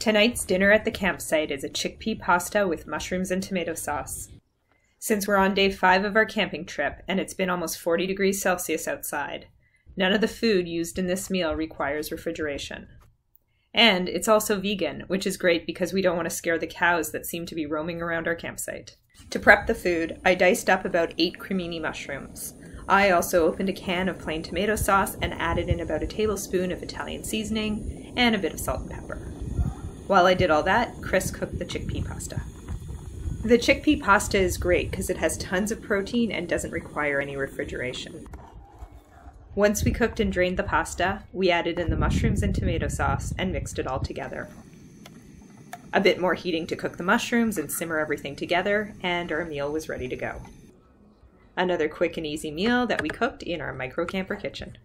Tonight's dinner at the campsite is a chickpea pasta with mushrooms and tomato sauce. Since we're on day 5 of our camping trip and it's been almost 40 degrees Celsius outside, none of the food used in this meal requires refrigeration. And it's also vegan, which is great because we don't want to scare the cows that seem to be roaming around our campsite. To prep the food, I diced up about 8 cremini mushrooms. I also opened a can of plain tomato sauce and added in about a tablespoon of Italian seasoning and a bit of salt and pepper. While I did all that, Chris cooked the chickpea pasta. The chickpea pasta is great because it has tons of protein and doesn't require any refrigeration. Once we cooked and drained the pasta, we added in the mushrooms and tomato sauce and mixed it all together. A bit more heating to cook the mushrooms and simmer everything together, and our meal was ready to go. Another quick and easy meal that we cooked in our micro camper kitchen.